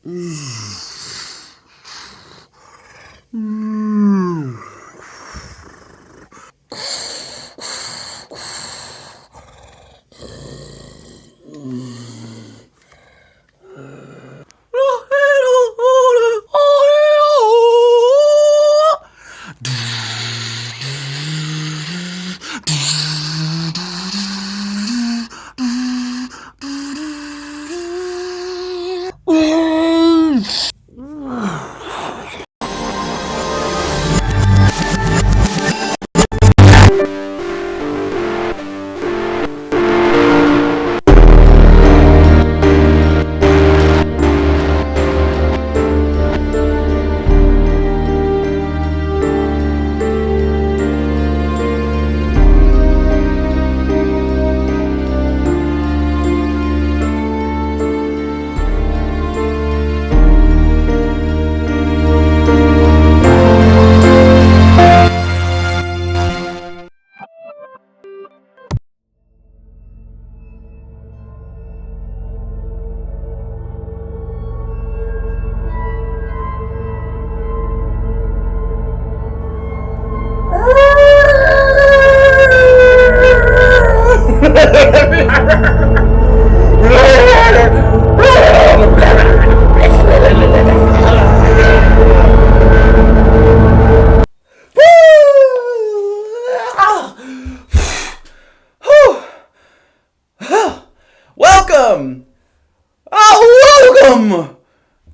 Welcome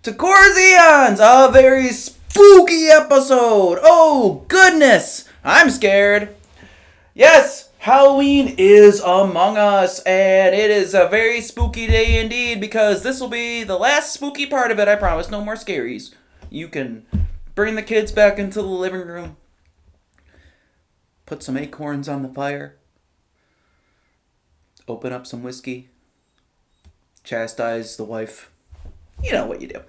to Corzeons, a very spooky episode. Oh goodness, I'm scared. Yes, Halloween is among us, and it is a very spooky day indeed, because this will be the last spooky part of it, I promise. No more scaries. You can bring the kids back into the living room, put some acorns on the fire, open up some whiskey, chastise the wife. You know what you do.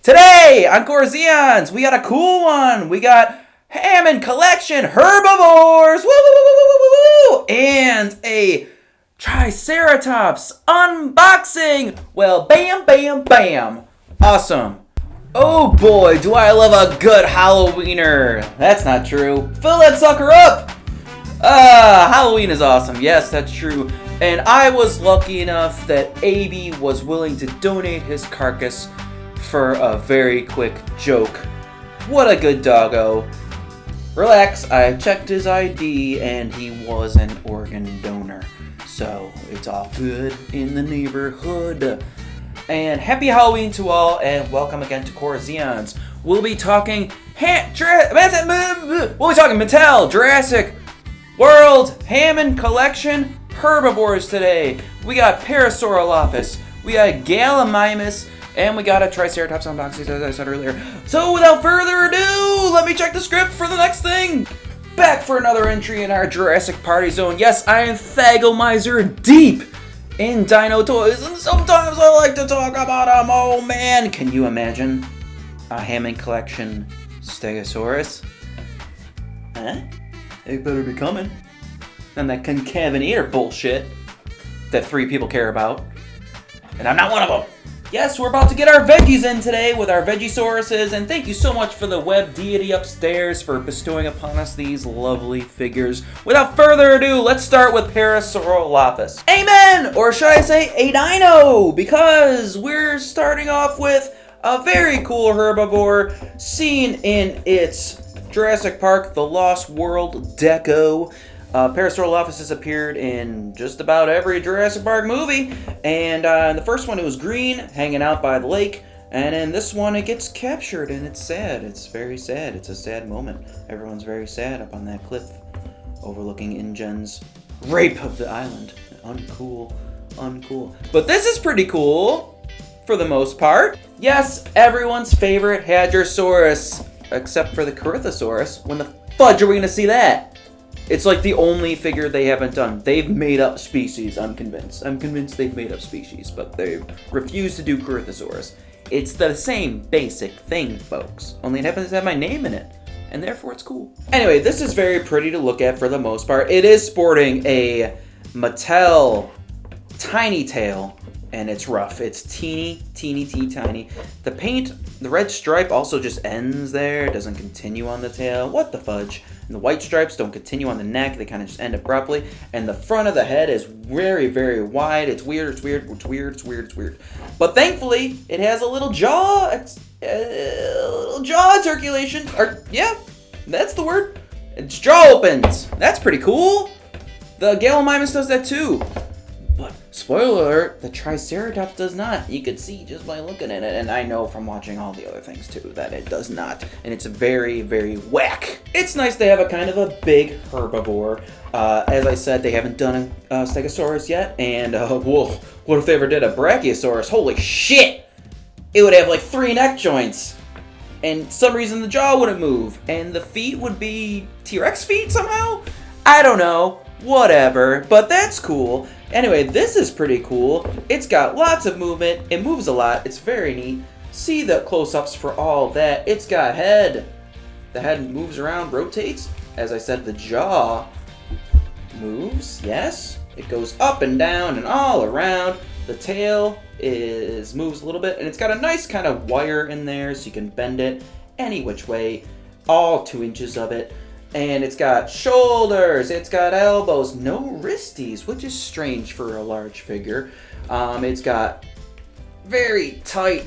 Today on Corzeons, we got a cool one. We got Hammond Collection Herbivores, woo, and a Triceratops unboxing. Well, bam, bam, bam. Awesome. Oh boy, do I love a good Halloweener. That's not true. Fill that sucker up. Halloween is awesome. Yes, that's true. And I was lucky enough that AB was willing to donate his carcass for a very quick joke. What a good doggo. Relax, I checked his ID and he was an organ donor. So it's all good in the neighborhood. And happy Halloween to all, and welcome again to Corzeons. We'll be talking Mattel, Jurassic World, Hammond Collection Herbivores today. We got Parausaurolophus, we got Gallimimus, and we got a Triceratops unboxing, as I said earlier. So without further ado, let me check the script for the next thing. Back for another entry in our Jurassic Party Zone. Yes, I am Thagomizer deep in dino toys, and sometimes I like to talk about them. Oh man, can you imagine a Hammond Collection Stegosaurus? Huh? It better be coming. And that concavenator bullshit that 3 people care about. And I'm not one of them. Yes, we're about to get our veggies in today with our Veggisauruses, and thank you so much for the web deity upstairs for bestowing upon us these lovely figures. Without further ado, let's start with Parausaurolophus. Amen! Or should I say a dino? Because we're starting off with a very cool herbivore seen in its Jurassic Park The Lost World deco. Parausaurolophus has appeared in just about every Jurassic Park movie, and in the first one it was green, hanging out by the lake, and in this one it gets captured, and it's sad. It's very sad. It's a sad moment. Everyone's very sad up on that cliff overlooking InGen's rape of the island. Uncool. But this is pretty cool, for the most part. Yes, everyone's favorite Hadrosaurus, except for the Corythosaurus. When the fudge are we gonna see that? It's like the only figure they haven't done. They've made up species, I'm convinced. I'm convinced they've made up species, but they've refused to do Corythosaurus. It's the same basic thing, folks. Only it happens to have my name in it, and therefore it's cool. Anyway, this is very pretty to look at for the most part. It is sporting a Mattel Tiny Tail and it's rough. It's teeny tiny. The paint, the red stripe also just ends there. It doesn't continue on the tail. What the fudge? And the white stripes don't continue on the neck. They kind of just end abruptly. And the front of the head is very wide. It's weird. But thankfully, it has a little jaw. It's a little jaw circulation. Or yeah, that's the word. Its jaw opens. That's pretty cool. The Gallimimus does that too. But, spoiler alert, the Triceratops does not. You could see just by looking at it, and I know from watching all the other things too that it does not. And it's very whack. It's nice to have a kind of a big herbivore. As I said, they haven't done a Stegosaurus yet, and whoa, what if they ever did a Brachiosaurus? Holy shit! It would have like 3 neck joints. And some reason the jaw wouldn't move, and the feet would be T-Rex feet somehow? I don't know. Whatever, but that's cool. Anyway, this is pretty cool. It's got lots of movement. It moves a lot. It's very neat. See the close-ups for all that. It's got head. The head moves around, rotates. As I said, the jaw moves, yes. It goes up and down and all around. The tail moves a little bit, and it's got a nice kind of wire in there so you can bend it any which way, all 2 inches of it. And it's got shoulders, it's got elbows, no wristies, which is strange for a large figure. It's got very tight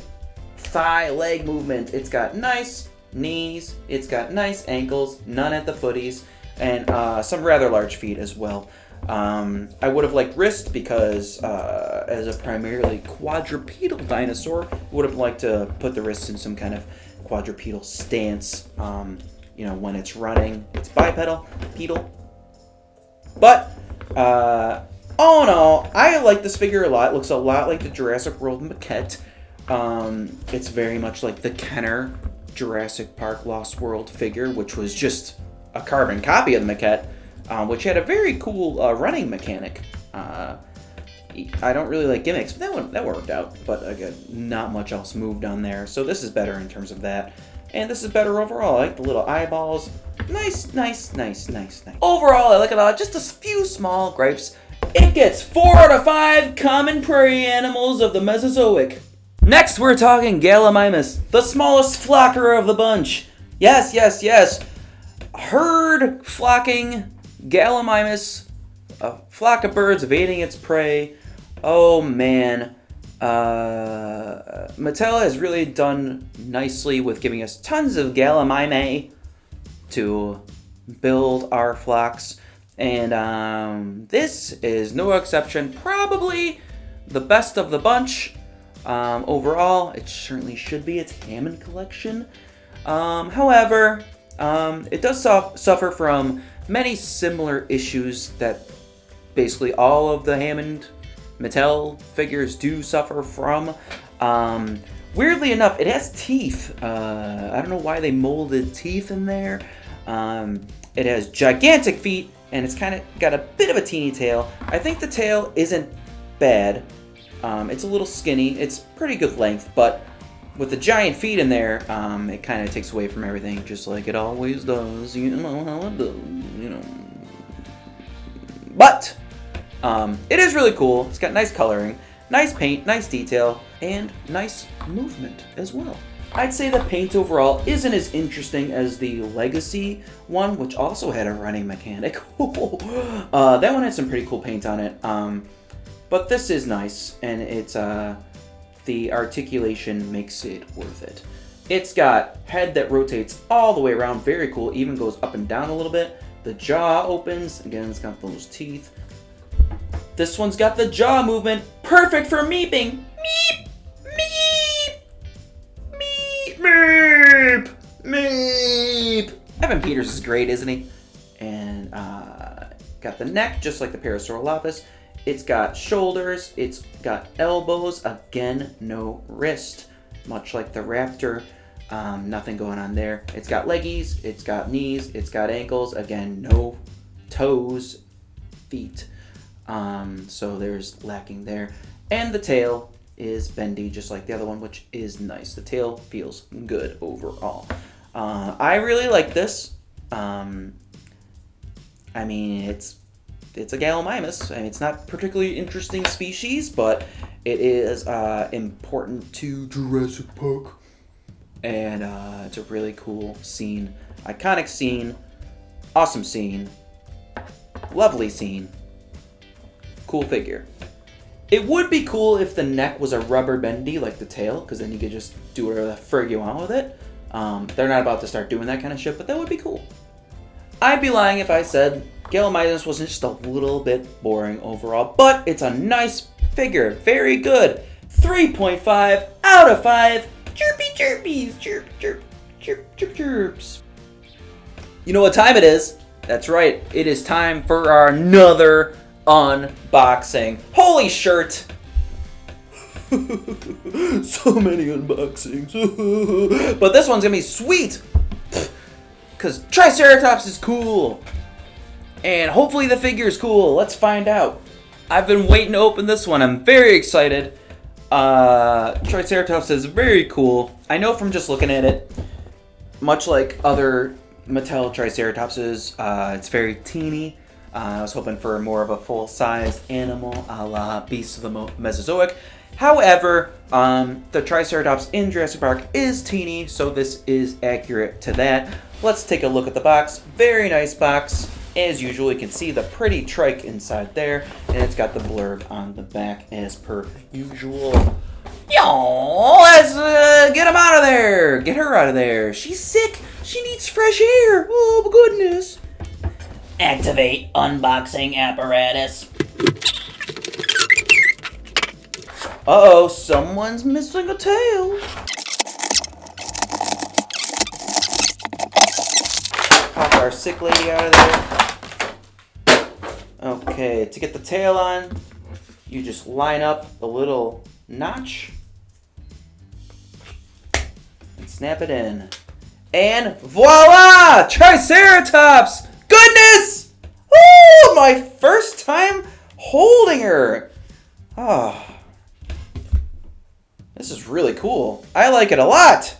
thigh leg movement. It's got nice knees, it's got nice ankles, none at the footies, and some rather large feet as well. I would have liked wrist because as a primarily quadrupedal dinosaur, I would have liked to put the wrists in some kind of quadrupedal stance. You know, when it's running, it's bipedal, pedal. But, all in all, I like this figure a lot. It looks a lot like the Jurassic World maquette. It's very much like the Kenner Jurassic Park Lost World figure, which was just a carbon copy of the maquette, which had a very cool running mechanic. I don't really like gimmicks, but that worked out. But again, not much else moved on there. So this is better in terms of that. And this is better overall. I like the little eyeballs. Nice. Overall, I like it a lot. Just a few small gripes. It gets 4 out of 5 common prairie animals of the Mesozoic. Next, we're talking Gallimimus, the smallest flocker of the bunch. Yes. Herd flocking Gallimimus, a flock of birds evading its prey. Oh man. Mattel has really done nicely with giving us tons of Gallimimus to build our flocks, and this is no exception. Probably the best of the bunch. Overall, it certainly should be. It's Hammond Collection. However, it does suffer from many similar issues that basically all of the Hammond Mattel figures do suffer from. Weirdly enough, it has teeth. I don't know why they molded teeth in there. It has gigantic feet, and it's kind of got a bit of a teeny tail. I think the tail isn't bad. It's a little skinny. It's pretty good length, but with the giant feet in there, it kind of takes away from everything, just like it always does. You know how it does, you know. But it is really cool. It's got nice coloring, nice paint, nice detail, and nice movement as well. I'd say the paint overall isn't as interesting as the Legacy one, which also had a running mechanic. That one had some pretty cool paint on it. But this is nice, and it's the articulation makes it worth it. It's got head that rotates all the way around, very cool, even goes up and down a little bit. The jaw opens, again, it's got those teeth. This one's got the jaw movement, perfect for meeping. Meep, meep, meep, meep, meep. Evan Peters is great, isn't he? And got the neck, just like the Parausaurolophus. It's got shoulders, it's got elbows, again, no wrist. Much like the Raptor, nothing going on there. It's got leggies, it's got knees, it's got ankles, again, no toes, feet. So there's lacking there. And the tail is bendy, just like the other one, which is nice. The tail feels good overall. I really like this. I mean, it's a Gallimimus. I mean, it's not particularly interesting species, but it is important to Jurassic Park. And it's a really cool scene. Iconic scene. Awesome scene. Lovely scene. Cool figure. It would be cool if the neck was a rubber bendy like the tail, because then you could just do whatever the frig you want with it. They're not about to start doing that kind of shit, but that would be cool. I'd be lying if I said Gallimimus wasn't just a little bit boring overall, but it's a nice figure. Very good. 3.5 out of 5. Chirpy chirpies. Chirp, chirp, chirp, chirp, chirps. You know what time it is? That's right. It is time for our another unboxing. Holy shirt! So many unboxings. But this one's gonna be sweet! Because Triceratops is cool. And hopefully the figure is cool. Let's find out. I've been waiting to open this one. I'm very excited. Triceratops is very cool. I know from just looking at it, much like other Mattel Triceratopses, it's very teeny. I was hoping for more of a full-size animal a la Beasts of the Mesozoic. However, the Triceratops in Jurassic Park is teeny, so this is accurate to that. Let's take a look at the box. Very nice box. As usual, you can see the pretty trike inside there, and it's got the blurb on the back as per usual. Yo, let's get him out of there. Get her out of there. She's sick. She needs fresh air. Oh, goodness. Activate unboxing apparatus. Uh-oh, someone's missing a tail. Pop our sick lady out of there. Okay, to get the tail on, you just line up the little notch and snap it in. And voila! Triceratops! Goodness! Oh, my first time holding her. Oh. This is really cool. I like it a lot.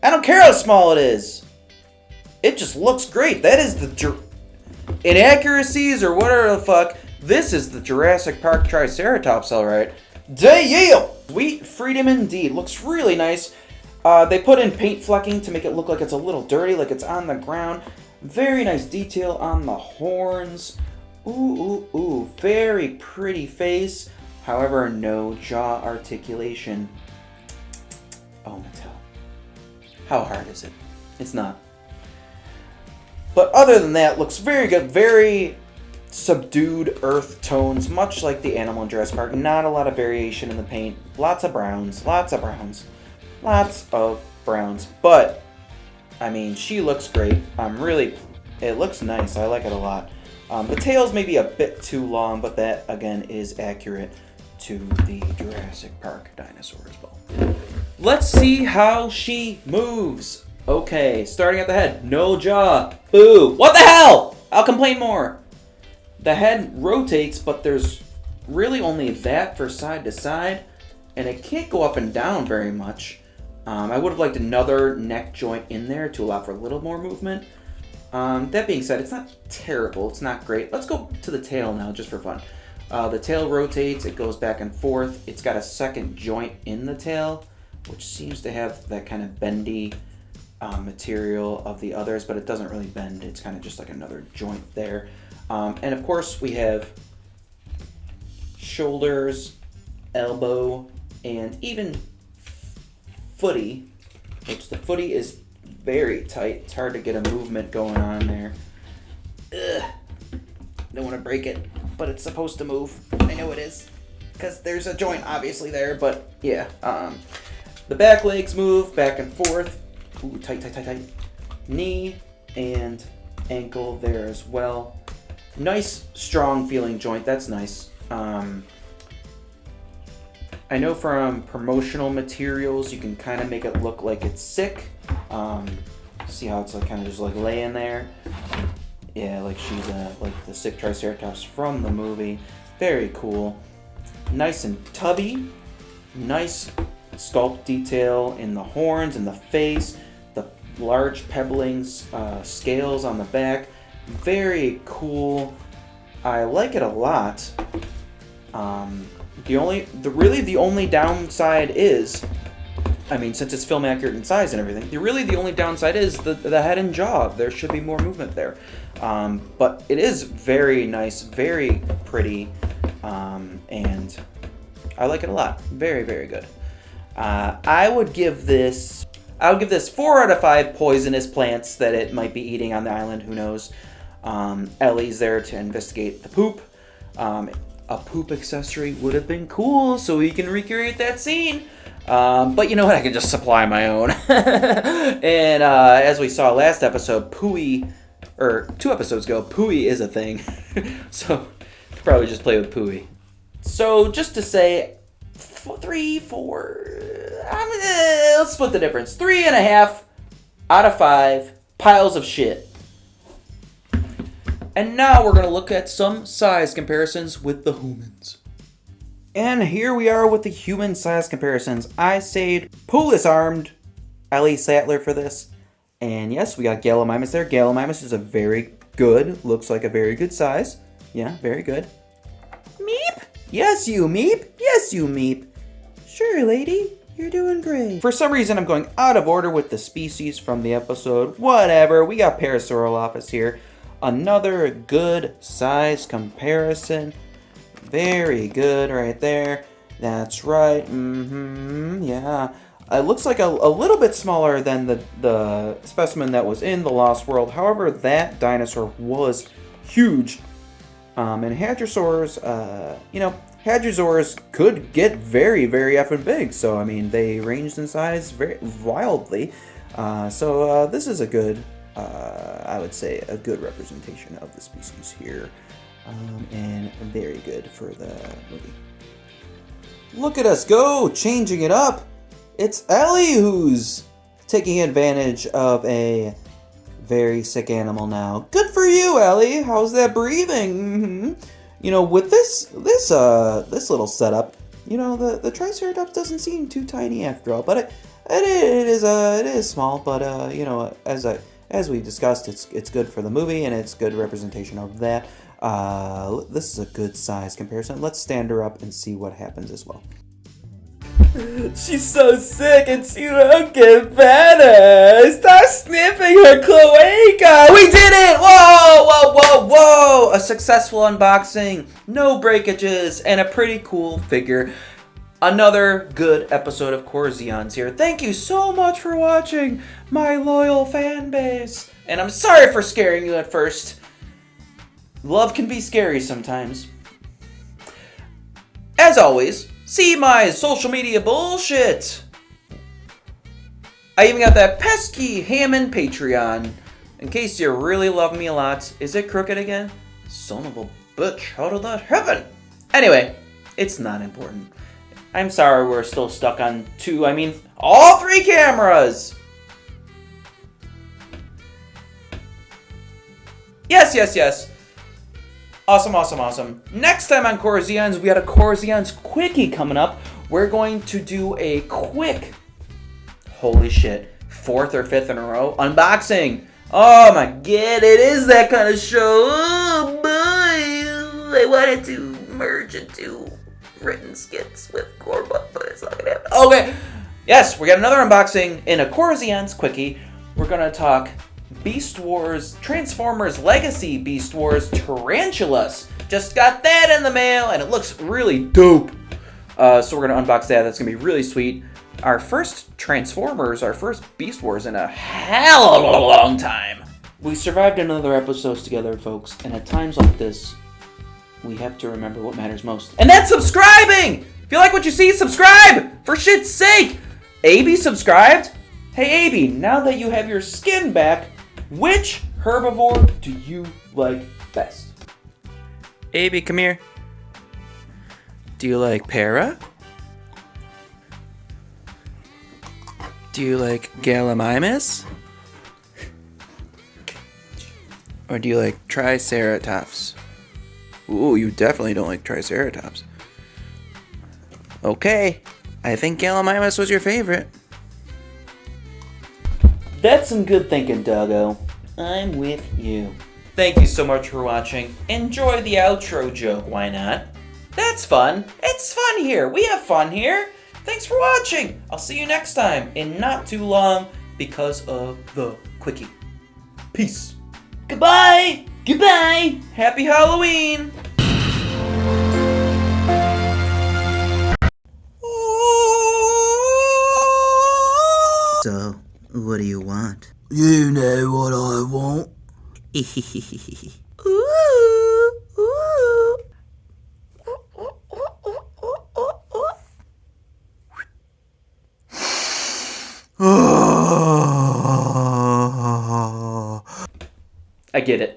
I don't care how small it is. It just looks great. That is the inaccuracies or whatever the fuck. This is the Jurassic Park Triceratops, all right. Damn! Sweet freedom indeed. Looks really nice. They put in paint flecking to make it look like it's a little dirty, like it's on the ground. Very nice detail on the horns. Ooh, ooh, ooh. Very pretty face. However, no jaw articulation. Oh, Mattel. How hard is it? It's not. But other than that, looks very good. Very subdued earth tones, much like the animal in Jurassic Park. Not a lot of variation in the paint. Lots of browns. Lots of browns. Lots of browns. But, I mean, she looks great. It looks nice. I like it a lot. The tail's maybe a bit too long, but that, again, is accurate to the Jurassic Park dinosaur as well. Let's see how she moves. Okay, starting at the head. No jaw. Boo. What the hell? I'll complain more. The head rotates, but there's really only that for side to side, and it can't go up and down very much. I would have liked another neck joint in there to allow for a little more movement. That being said, it's not terrible. It's not great. Let's go to the tail now, just for fun. The tail rotates. It goes back and forth. It's got a second joint in the tail, which seems to have that kind of bendy material of the others, but it doesn't really bend. It's kind of just like another joint there. And of course, we have shoulders, elbow, and even footy, which the footy is very tight. It's hard to get a movement going on there. Ugh. Don't want to break it, but it's supposed to move. I know it is, because there's a joint obviously there, but yeah. The back legs move back and forth. Ooh, tight, tight, tight, tight. Knee and ankle there as well. Nice, strong feeling joint. That's nice. I know from promotional materials, you can kind of make it look like it's sick. See how it's like kind of just like laying there? Yeah, like she's like the sick Triceratops from the movie. Very cool. Nice and tubby. Nice sculpt detail in the horns and the face. The large pebbling scales on the back. Very cool. I like it a lot. The only downside is, I mean, since it's film accurate in size and everything, the only downside is the head and jaw. There should be more movement there. But it is very nice, very pretty, and I like it a lot. Very, very good. I would give this 4 out of 5 poisonous plants that it might be eating on the island. Who knows? Ellie's there to investigate the poop. A poop accessory would have been cool, so we can recreate that scene. But you know what? I can just supply my own. And as we saw last episode, Pooey, or 2 episodes ago, Pooey is a thing. So probably just play with Pooey. So just to say, 3, 4. Let's split the difference. 3.5 out of 5 piles of shit. And now we're going to look at some size comparisons with the humans. And here we are with the human size comparisons. I stayed Pulis-armed Ellie Sattler for this. And yes, we got Gallimimus there. Gallimimus is a very good, looks like a very good size. Yeah, very good. Meep! Yes, you Meep! Yes, you Meep! Sure, lady. You're doing great. For some reason, I'm going out of order with the species from the episode. Whatever. We got Parausaurolophus here. Another good size comparison. Very good right there. That's right. Yeah. It looks like a little bit smaller than the specimen that was in the Lost World. However, that dinosaur was huge. And hadrosaurs, hadrosaurs could get very, very effing big. So, I mean, they ranged in size very wildly. So this is a good, I would say, a good representation of the species here. And very good for the movie. Look at us go, changing it up. It's Ellie who's taking advantage of a very sick animal now. Good for you, Ellie. How's that breathing? You know, with this little setup, you know, the Triceratops doesn't seem too tiny after all, but it is small. But you know, as we discussed, it's good for the movie and it's good representation of that. This is a good size comparison. Let's stand her up and see what happens as well. She's so sick and she won't get better. Stop sniffing her cloaca. We did it! Whoa! A successful unboxing, no breakages, and a pretty cool figure. Another good episode of Corzeons here. Thank you so much for watching, my loyal fan base. And I'm sorry for scaring you at first. Love can be scary sometimes. As always, see my social media bullshit. I even got that pesky Hammond Patreon. In case you really love me a lot. Is it crooked again? Son of a bitch, how did that happen? Anyway, it's not important. I'm sorry we're still stuck on all 3 cameras. Yes. Awesome. Next time on Corzeons, we got a Corzeons quickie coming up. We're going to do a quick, holy shit, 4th or 5th in a row unboxing. Oh my god, it is that kind of show. Oh boy, I wanted to merge into written skits with Corbutt, but it's not gonna happen. Okay, yes, we got another unboxing in a Corzeons quickie. We're gonna talk Beast Wars, Transformers Legacy Beast Wars Tarantulas. Just got that in the mail, and it looks really dope. So we're going to unbox that. That's going to be really sweet. Our first Transformers, our first Beast Wars in a hell of a long time. We survived another episode together, folks, and at times like this, we have to remember what matters most. And that's subscribing! If you like what you see, subscribe! For shit's sake! AB subscribed? Hey AB, now that you have your skin back, which herbivore do you like best? AB, come here. Do you like Para? Do you like Gallimimus? Or do you like Triceratops? Ooh, you definitely don't like Triceratops. Okay, I think Gallimimus was your favorite. That's some good thinking, Doggo. I'm with you. Thank you so much for watching. Enjoy the outro joke, why not? That's fun. It's fun here. We have fun here. Thanks for watching. I'll see you next time in not too long because of the quickie. Peace. Goodbye! Goodbye! Happy Halloween! So, what do you want? You know what I want. I get it.